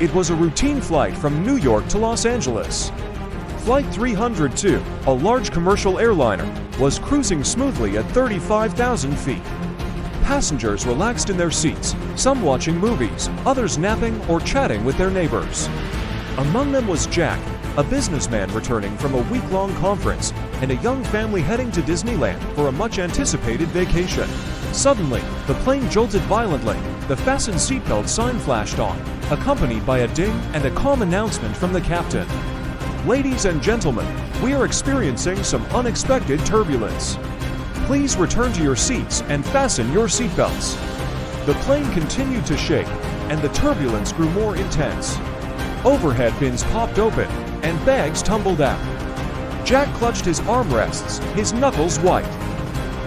It was a routine flight from New York to Los Angeles. Flight 302, a large commercial airliner, was cruising smoothly at 35,000 feet. Passengers relaxed in their seats, some watching movies, others napping or chatting with their neighbors. Among them was Jack, a businessman returning from a week-long conference, and a young family heading to Disneyland for a much-anticipated vacation. Suddenly, the plane jolted violently. The fasten seatbelt sign flashed on, accompanied by a ding and a calm announcement from the captain. "Ladies and gentlemen, we are experiencing some unexpected turbulence. Please return to your seats and fasten your seatbelts." The plane continued to shake, and the turbulence grew more intense. Overhead bins popped open, and bags tumbled out. Jack clutched his armrests, his knuckles white.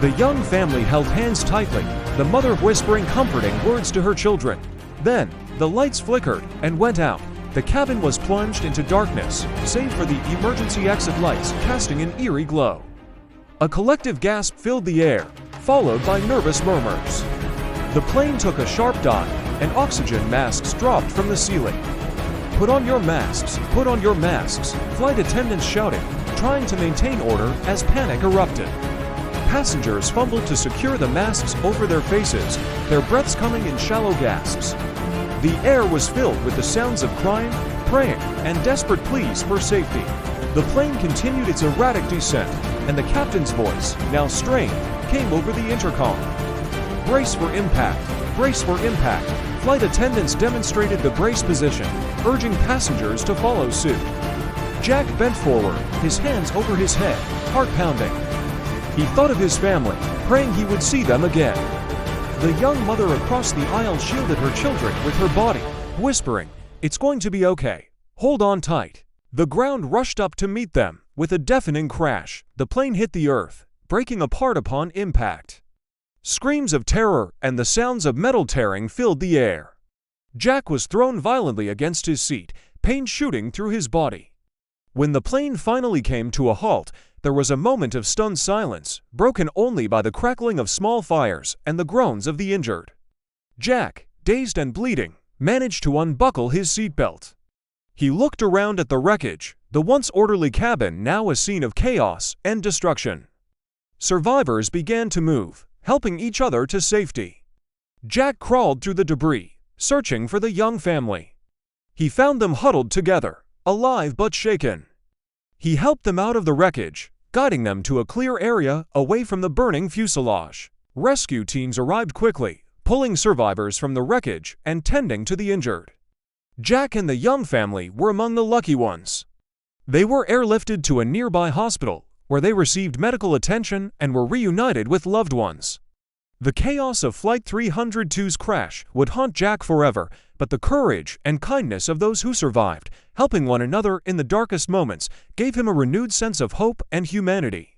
The young family held hands tightly, the mother whispering comforting words to her children. Then, the lights flickered and went out. The cabin was plunged into darkness, save for the emergency exit lights casting an eerie glow. A collective gasp filled the air, followed by nervous murmurs. The plane took a sharp dive, and oxygen masks dropped from the ceiling. "Put on your masks, put on your masks," flight attendants shouted, trying to maintain order as panic erupted. Passengers fumbled to secure the masks over their faces, their breaths coming in shallow gasps. The air was filled with the sounds of crying, praying, and desperate pleas for safety. The plane continued its erratic descent, and the captain's voice, now strained, came over the intercom. "Brace for impact, brace for impact." Flight attendants demonstrated the brace position, urging passengers to follow suit. Jack bent forward, his hands over his head, heart pounding. He thought of his family, praying he would see them again. The young mother across the aisle shielded her children with her body, whispering, "It's going to be okay. Hold on tight." The ground rushed up to meet them. With a deafening crash, the plane hit the earth, breaking apart upon impact. Screams of terror and the sounds of metal tearing filled the air. Jack was thrown violently against his seat, pain shooting through his body. When the plane finally came to a halt, there was a moment of stunned silence, broken only by the crackling of small fires and the groans of the injured. Jack, dazed and bleeding, managed to unbuckle his seatbelt. He looked around at the wreckage, the once orderly cabin now a scene of chaos and destruction. Survivors began to move, helping each other to safety. Jack crawled through the debris, searching for the young family. He found them huddled together, alive but shaken. He helped them out of the wreckage, guiding them to a clear area away from the burning fuselage. Rescue teams arrived quickly, pulling survivors from the wreckage and tending to the injured. Jack and the young family were among the lucky ones. They were airlifted to a nearby hospital, where they received medical attention and were reunited with loved ones. The chaos of Flight 302's crash would haunt Jack forever, but the courage and kindness of those who survived, helping one another in the darkest moments, gave him a renewed sense of hope and humanity.